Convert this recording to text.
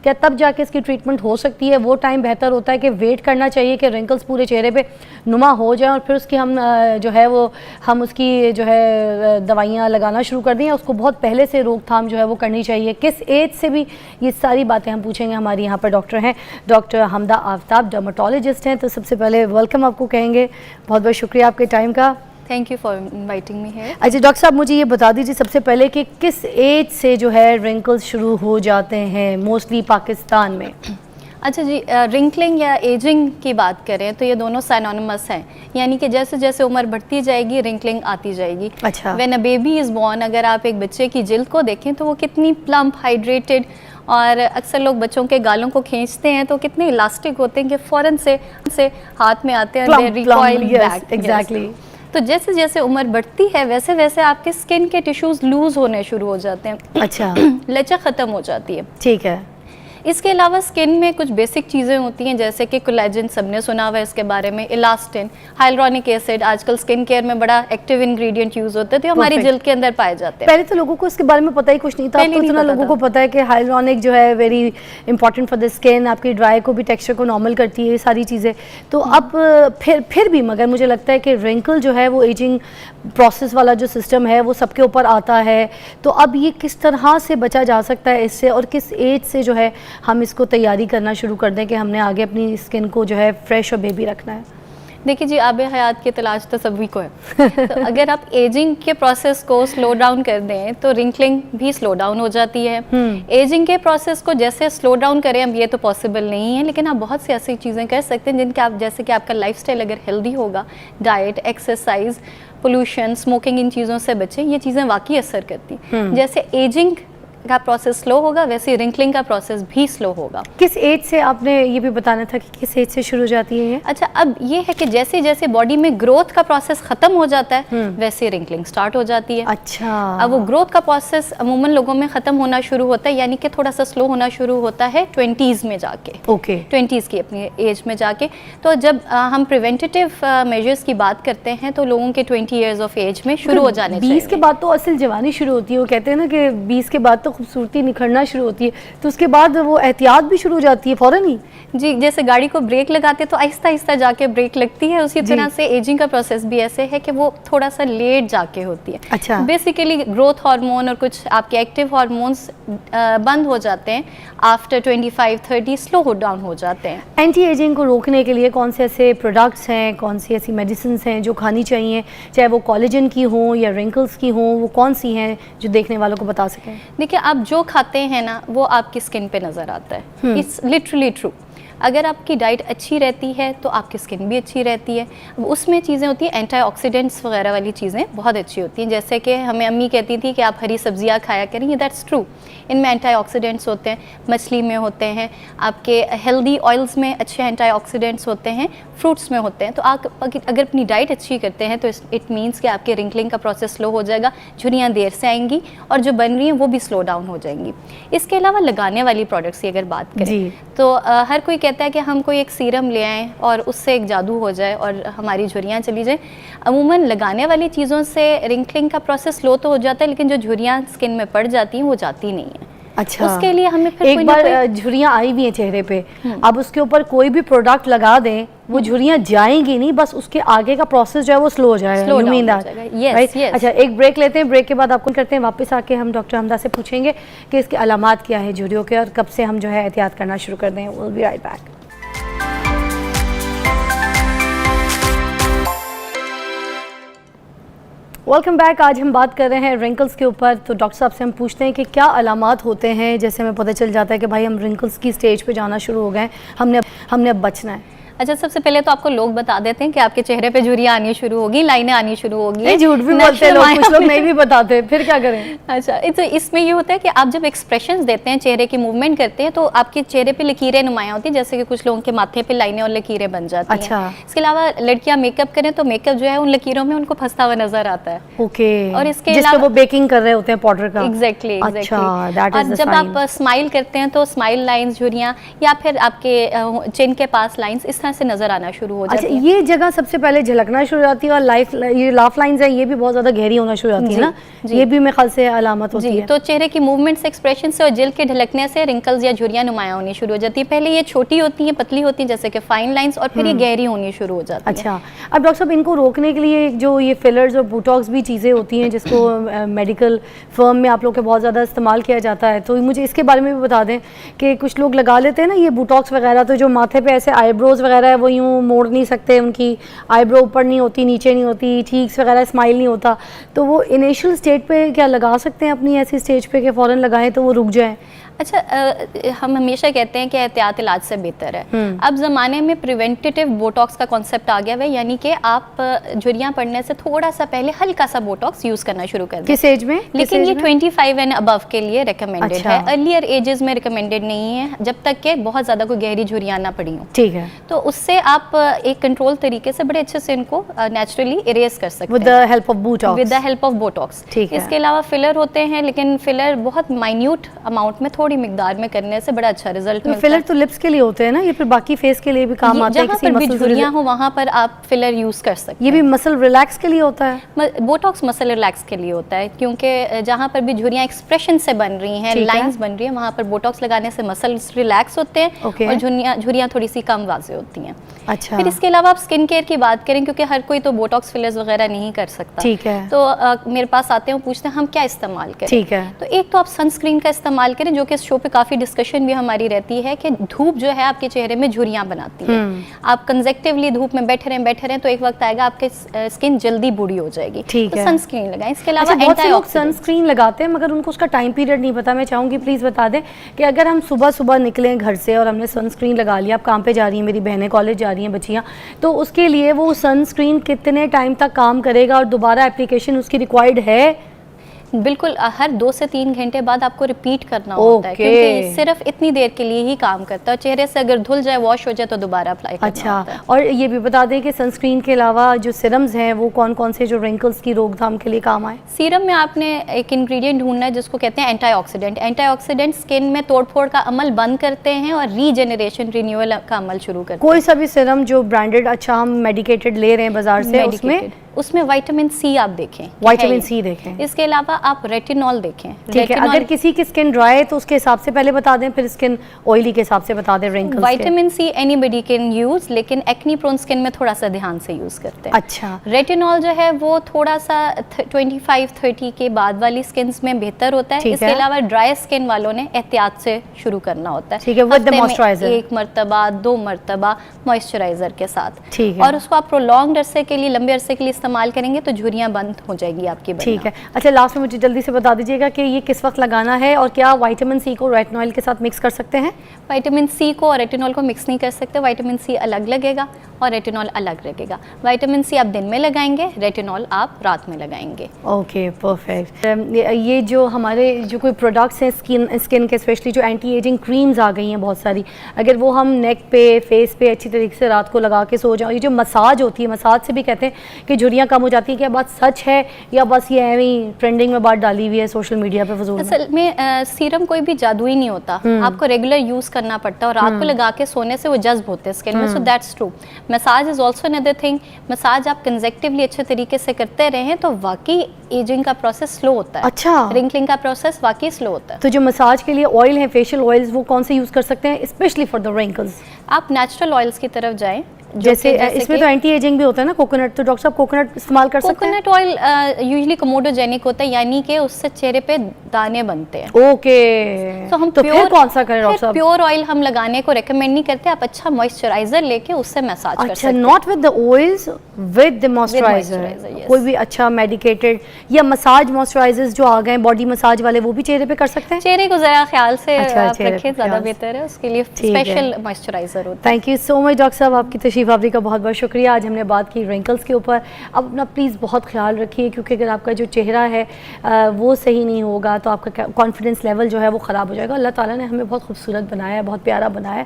क्या तब जाके इसकी ट्रीटमेंट हो सकती है? वो टाइम बेहतर होता है कि वेट करना चाहिए कि रिंकल्स पूरे चेहरे पे नुमा हो जाए और फिर उसकी हम जो है वो हम उसकी जो है दवाइयाँ लगाना शुरू कर दें, उसको बहुत पहले से रोकथाम जो है वो करनी चाहिए? किस एज से भी ये सारी बातें हम पूछेंगे। हमारी यहाँ पर डॉक्टर हैं, डॉक्टर हमदा आफ्ताब, डर्मेटोलॉजिस्ट हैं। तो सबसे पहले वेलकम आपको कहेंगे, बहुत बहुत शुक्रिया आपके टाइम का। Thank you for inviting me here. अच्छा डॉक्टर साहब, मुझे ये बता दीजिए सबसे पहले कि किस एज से जो है रिंकल्स शुरू हो जाते हैं मोस्टली पाकिस्तान में? अच्छा जी, रिंकलिंग या एजिंग की बात करें तो ये दोनों साइनोनिमस हैं, यानी कि जैसे जैसे उम्र बढ़ती जाएगी रिंकलिंग आती जाएगी। अच्छा। When a baby is born, अगर आप एक बच्चे की जिल्द को देखें तो वो कितनी प्लम्प, हाइड्रेटेड, और अक्सर लोग बच्चों के गालों को खींचते हैं तो कितने इलास्टिक होते हैं कि फ़ौरन से हाथ में आते हैं, दे रिकॉइल बैक। एग्जैक्टली। तो जैसे जैसे उम्र बढ़ती है वैसे वैसे आपके स्किन के टिश्यूज़ लूज़ होने शुरू हो जाते हैं। अच्छा। लचक ख़त्म हो जाती है। ठीक है। इसके अलावा स्किन में कुछ बेसिक चीज़ें होती हैं जैसे कि कोलेजन, सबने सुना हुआ है इसके बारे में, इलास्टिन, हाइलुरोनिक एसिड, आजकल स्किन केयर में बड़ा एक्टिव इंग्रेडिएंट यूज़ होते हैं तो हमारी जिल्द के अंदर पाए जाते हैं। पहले तो लोगों को इसके बारे में पता ही कुछ नहीं था, अब तो इतना लोगों को पता है कि हाइलुरोनिक जो है very important for the skin, आपकी ड्राई को भी, टेक्सचर को नॉर्मल करती है, ये सारी चीज़ें। तो अब फिर भी मगर मुझे लगता है कि रिंकल जो है वो एजिंग प्रोसेस वाला जो सिस्टम है वो सबके ऊपर आता है। तो अब ये किस तरह से बचा जा सकता है इससे, और किस एज से जो है हम इसको तैयारी करना शुरू कर दें कि हमने आगे अपनी स्किन को जो है फ्रेश और बेबी रखना है? देखिए जी, आब हयात की तलाश तो सभी को है। तो अगर आप एजिंग के प्रोसेस को स्लो डाउन कर दें तो रिंकलिंग भी स्लो डाउन हो जाती है। एजिंग के प्रोसेस को जैसे स्लो डाउन करें अब ये तो पॉसिबल नहीं है, लेकिन आप बहुत सी ऐसी चीज़ें कर सकते हैं जिनके आप, जैसे कि आपका लाइफस्टाइल अगर हेल्दी होगा, डाइट, एक्सरसाइज, पोल्यूशन, स्मोकिंग, इन चीज़ों से बचें, ये चीज़ें वाकई असर करती। जैसे एजिंग का प्रोसेस स्लो होगा वैसे रिंकलिंग का प्रोसेस भी स्लो होगा। किस एज से, आपने ये भी बताना था कि किस एज से शुरू हो जाती है ये? अच्छा, अब ये है कि जैसे जैसे बॉडी में ग्रोथ का प्रोसेस खत्म हो जाता है वैसे रिंकलिंग स्टार्ट हो जाती है। अच्छा। अब वो ग्रोथ का प्रोसेस अमूमन लोगों में खत्म होना शुरू होता है, यानी कि थोड़ा सा स्लो होना शुरू होता है 20s में जाके। ओके। 20s की अपनी एज में जाके। तो जब हम प्रिवेंटिव मेजर्स की बात करते हैं तो लोगों के 20 ईयर्स ऑफ एज में शुरू हो जाने चाहिए। 20 के बाद तो असल जवानी शुरू होती है, वो कहते हैं ना कि 20 के बाद तो खूबसूरती निखरना शुरू होती है, तो उसके बाद वो एहतियात भी शुरू हो जाती है फौरन ही। जी, जैसे गाड़ी को ब्रेक लगाते तो आहिस्ता आहिस्ता जाके ब्रेक लगती है, उसी तरह से एजिंग का प्रोसेस भी ऐसे है कि वो थोड़ा सा लेट जाके होती है। अच्छा। बेसिकली ग्रोथ हार्मोन और कुछ आपके एक्टिव हार्मोन्स बंद हो जाते हैं आफ्टर 25-30, स्लो डाउन हो जाते हैं। एंटी एजिंग को रोकने के लिए कौन से ऐसे प्रोडक्ट्स हैं, कौन सी ऐसी मेडिसिन हैं जो खानी चाहिए, चाहे वो कोलेजन की हो या रिंकल्स की हो, वो कौन सी हैं जो देखने वालों को बता सकें? देखिए, आप जो खाते हैं ना वो आपकी स्किन पे नज़र आता है। It's literally true. अगर आपकी डाइट अच्छी रहती है तो आपकी स्किन भी अच्छी रहती है। उसमें चीज़ें होती हैं, एंटीऑक्सीडेंट्स वगैरह वाली चीज़ें बहुत अच्छी होती हैं, जैसे कि हमें अम्मी कहती थी कि आप हरी सब्जियां खाया करें, ये दैट्स ट्रू। इनमें एंटीऑक्सीडेंट्स होते हैं, मछली में होते हैं, आपके हेल्दी ऑयल्स में अच्छे एंटीऑक्सीडेंट्स होते हैं, फ्रूट्स में होते हैं। तो आप अगर अपनी डाइट अच्छी करते हैं तो इट मीन्स कि आपके रिंकलिंग का प्रोसेस स्लो हो जाएगा, झुर्रियाँ देर से आएंगी और जो बन रही हैं वो भी स्लो डाउन हो जाएंगी। इसके अलावा लगाने वाली प्रोडक्ट्स की अगर बात करें तो हर कोई कहता है कि हम कोई एक सीरम ले आएँ और उससे एक जादू हो जाए और हमारी झुर्रियाँ चली जाए। अमूमन लगाने वाली चीज़ों से रिंकलिंग का प्रोसेस स्लो तो हो जाता है, लेकिन जो झुर्रियाँ स्किन में पड़ जाती हैं वो जाती नहीं है। अच्छा। उसके लिए हमें फिर एक बार झुर्रियाँ आई हुई हैं चेहरे पे, अब उसके ऊपर कोई भी प्रोडक्ट लगा दें वो झुर्रियाँ जाएंगी नहीं, बस उसके आगे का प्रोसेस जो है वो स्लो हो जाएगा। स्लो डाउन हो जाएगा। Yes, yes. अच्छा, एक ब्रेक लेते हैं, ब्रेक के बाद आपको करते हैं वापस आके हम डॉक्टर हमदा से पूछेंगे कि इसके अलामात क्या है झुर्रियों के और कब से हम जो है एहतियात करना शुरू कर दें। Will be right back. Welcome back. आज हम बात कर रहे हैं रिंकल्स के ऊपर। तो डॉक्टर साहब से हम पूछते हैं कि क्या अलामात होते हैं जैसे हमें पता चल जाता है कि भाई हम रिंकल्स की स्टेज पे जाना शुरू हो गए, हमने अब बचना है। अच्छा, सबसे पहले तो आपको लोग बता देते हैं कि आपके चेहरे पे झुर्रियाँ आनी शुरू होगी, लाइनें आनी शुरू होगी। झूठ भी बोलते हैं लोग, कुछ लोग नहीं भी बताते, फिर क्या करें? अच्छा, इसमें ये होता है कि आप जब एक्सप्रेशंस देते हैं, चेहरे की मूवमेंट करते हैं तो आपके चेहरे पे लकीरें नुमायां होती हैं, जैसे कि कुछ लोगों के माथे पे लाइनें और लकीरें बन जाती हैं। अच्छा। इसके अलावा लड़कियां मेकअप करें तो मेकअप जो है उन लकीरों में उनको फंसता हुआ नजर आता है। ओके। और इसके अलावा वो बेकिंग कर रहे होते हैं पाउडर का। एग्जैक्टली। अच्छा, और जब आप स्माइल करते हैं तो स्माइल लाइंस, झुर्रियाँ या फिर आपके चिन के पास लाइंस, इस तरह से नजर आना शुरू हो जाती अच्छा, है। ये जगह सबसे पहले झलकना शुरू हो जाती है, और ये लाफ लाइंस है, ये भी बहुत ज्यादा गहरी होना शुरू हो जाती है ना, ये भी मेरे ख्याल से अलामत होती जी, है। तो चेहरे की मूवमेंट्स, एक्सप्रेशन से और जिल्द के ढलकने से रिंकल्स या झुर्रियां नुमायां होनी शुरू हो जाती है। पहले ये छोटी होती हैं, पतली होती हैं जैसे कि फाइन लाइंस, और फिर ये गहरी होनी शुरू हो जाती है। अच्छा, अब डॉक्टर साहब इनको रोकने के लिए जो ये फिलर्स और बोटॉक्स भी चीज़ें होती हैं जिसको मेडिकल फर्म में आप लोग के बहुत ज़्यादा इस्तेमाल किया जाता है, तो मुझे इसके बारे में भी बता दें कि कुछ लोग लगा लेते हैं ना ये बोटॉक्स वगैरह, तो जो माथे पे ऐसे आईब्रोज वगैरह है वो यूँ मोड़ नहीं सकते, उनकी आईब्रो ऊपर नहीं होती, नीचे नहीं होती, चीक्स वगैरह स्माइल नहीं होता, तो वो इनिशियल स्टेज पे क्या लगा सकते हैं अपनी ऐसी स्टेज पे कि फ़ौरन लगाएं तो वो रुक जाए? अच्छा, हम हमेशा कहते हैं कि एहतियात इलाज से बेहतर है। अब ज़माने में प्रिवेंटिव बोटॉक्स का कॉन्सेप्ट आ गया है, यानी कि आप झुर्रियाँ पड़ने से थोड़ा सा पहले हल्का सा बोटॉक्स यूज़ करना शुरू कर दें। किस एज में? लेकिन ये 25 एंड अबव के लिए रिकमेंडेड अच्छा। है, अर्लियर एजेस में रिकमेंडेड नहीं है, जब तक कि बहुत ज़्यादा कोई गहरी झुर्रियाँ ना पड़ी हों। ठीक है, तो उससे आप एक कंट्रोल तरीके से बड़े अच्छे से इनको नेचुरली इरेज कर सकते हैं with the help of Botox. With the help of Botox. ठीक है। इसके अलावा फिलर होते हैं, लेकिन फिलर बहुत माइन्यूट अमाउंट में, थोड़ी मिकदार में करने से बड़ा अच्छा रिजल्ट मिलता फिलर है। तो लिप्स के लिए होते हैं ना, ये फिर बाकी फेस के लिए भी काम आते हैं? जहाँ किसी पर भी मसल झुर्रियाँ हो वहाँ पर आप फिलर यूज कर सकते हैं। ये भी मसल रिलैक्स के लिए होता है? बोटॉक्स मसल रिलैक्स के लिए होता है, क्योंकि जहाँ पर भी झुर्रियाँ एक्सप्रेशन से बन रही हैं, लाइंस बन रही हैं, वहाँ पर बोटॉक्स लगाने से मसल्स रिलैक्स होते हैं और झुर्रियाँ थोड़ी सी कम वाज़ेह होती हैं। अच्छा, फिर इसके अलावा आप स्किन केयर की बात करें, क्योंकि हर कोई तो बोटॉक्स फिलर्स वगैरह नहीं कर सकता। ठीक है। तो मेरे पास आते हैं, पूछते हैं हम क्या इस्तेमाल करें। ठीक है। तो एक तो आप सनस्क्रीन का इस्तेमाल करें, जो कि इस शो पे काफ़ी डिस्कशन भी हमारी रहती है कि धूप जो है आपके चेहरे में झुर्रियाँ बनाती है। आप कंजेक्टिवली धूप में बैठे रहें तो एक वक्त आएगा आपके स्किन जल्दी बूढ़ी हो जाएगी। ठीक है। सनस्क्रीन लगाएं। इसके अलावा बहुत से लोग सनस्क्रीन लगाते हैं मगर उनको उसका टाइम पीरियड नहीं पता। मैं चाहूँगी प्लीज़ बता दें कि अगर हम सुबह सुबह निकलें घर से और हमने सनस्क्रीन लगा लिया, आप काम पे जा रही हैं, मेरी बहनें कॉलेज जा रही हैं बच्चियाँ, तो उसके लिए वो सनस्क्रीन कितने टाइम तक काम करेगा और दोबारा एप्लीकेशन उसकी रिक्वायर्ड है? बिल्कुल, हर 2 से 3 घंटे बाद आपको रिपीट करना होता है, क्योंकि सिर्फ इतनी देर के लिए ही काम करता है। चेहरे से अगर धुल जाए, वॉश हो जाए तो दोबारा अप्लाई करना होता है। और ये भी बता दें कि सनस्क्रीन के अलावा जो सिरम्स हैं वो कौन कौन से जो रिंकल्स की रोकथाम के लिए काम आए? सीरम में आपने एक इंग्रेडिएंट ढूंढना है जिसको कहते हैं एंटीऑक्सीडेंट। एंटीऑक्सीडेंट स्किन में तोड़फोड़ का अमल बंद करते हैं और रीजेनरेशन, रिन्यूअल का अमल शुरू करते हैं। कोई सा भी सिरम जो ब्रांडेड अच्छा हम मेडिकेटेड ले रहे हैं बाजार से, उसमें विटामिन सी आप देखें, विटामिन सी देखें। इसके अलावा आप रेटिनॉल देखें। ठीक है, अगर किसी की स्किन ड्राई है तो उसके हिसाब से पहले बता दें, फिर स्किन ऑयली के हिसाब से बता दें रिंकल्स के। Vitamin C anybody can use, लेकिन एक्नी प्रोन स्किन में थोड़ा सा ध्यान से यूज करते हैं। अच्छा, रेटिनॉल जो है वो थोड़ा सा 25-30 के बाद वाली स्किन में बेहतर होता है। इसके अलावा ड्राई स्किन वालों ने एहतियात से शुरू करना होता है। ठीक है, विद द मॉइस्चराइजर, 1 मरतबा 2 मरतबा मॉइस्चराइजर के साथ। ठीक है, और उसको आप प्रोलॉन्ग्ड अरसे के लिए, लंबे अरसे के लिए इस्तेमाल करेंगे तो झुर्रियाँ बंद हो जाएगी आपकी। ठीक है। अच्छा, लास्ट में मुझे जल्दी से बता दीजिएगा कि ये किस वक्त लगाना है और क्या विटामिन सी को रेटिनॉल के साथ मिक्स कर सकते हैं? विटामिन सी को और रेटिनॉल को मिक्स नहीं कर सकते। विटामिन सी अलग लगेगा और रेटिनॉल अलग लगेगा। विटामिन सी आप दिन में लगाएंगे, रेटिनॉल आप रात में लगाएंगे। Okay, perfect. ये जो हमारे जो कोई प्रोडक्ट्स हैं स्किन के, स्पेशली जो एंटी एजिंग क्रीम्स आ गई हैं बहुत सारी, अगर वो हम नेक पे, फेस पे अच्छी तरीके से रात को लगा के सो जाओ, ये जो मसाज होती है, मसाज से भी कहते हैं कि झुर्रियाँ कम हो जाती है, क्या बात सच है या बस ये ऐवी ट्रेंडिंग में बात डाली हुई है सोशल मीडिया पे फजूल? असल में सीरम कोई भी जादुई नहीं होता, आपको रेगुलर यूज करना पड़ता है और रात को लगा के सोने से वो जज्ब होते हैं स्किन में। So that's true. Massage is also another thing. Massage आप कंजेक्टिवली अच्छे तरीके से करते रहें तो वाकई एजिंग का प्रोसेस स्लो होता है। अच्छा, रिंकलिंग का प्रोसेस वाकई स्लो होता है। तो जो मसाज के लिए ऑयल है, फेशियल ऑयल्स, वो कौन से यूज कर सकते हैं स्पेशली फॉर द रिंकल्स? आप नेचुरल ऑयल्स की तरफ जाएं। जैसे इसमें तो एंटी एजिंग भी होता है ना, कोकोनट, तो डॉक्टर साहब कोकोनट इस्तेमाल कर सकते हैं? कोकोनट ऑयल यूजुअली कमोडोजेनिक होता है, यानी कि उससे चेहरे पे दाने बनते हैं। ओके, तो हम फिर कौन सा करें डॉक्टर साहब? प्योर ऑयल हम लगाने को रेकमेंड नहीं करते। आप अच्छा मॉइस्चराइजर लेके उससे मसाज कर सकते हैं। Not with the oils, with the moisturiser. कोई भी अच्छा मेडिकेटेड या मसाज मॉइस्चराइजर्स जो आ गए बॉडी मसाज वाले, वो भी चेहरे पे कर सकते हैं? चेहरे को जरा ख्याल से आप रखें, ज्यादा बेहतर है। उसके लिए स्पेशल मॉइस्चराइजर होता है। Thank you so much doctor साहब, आपकी तशरीफ आवरी का बहुत बहुत शुक्रिया। आज हमने बात की रिंकल्स के ऊपर। अब अपना प्लीज़ बहुत ख्याल रखिए, क्योंकि अगर आपका जो चेहरा है वो सही नहीं होगा तो आपका कॉन्फिडेंस लेवल जो है वो ख़राब हो जाएगा। अल्लाह ताला ने हमें बहुत खूबसूरत बनाया है, बहुत प्यारा बनाया है,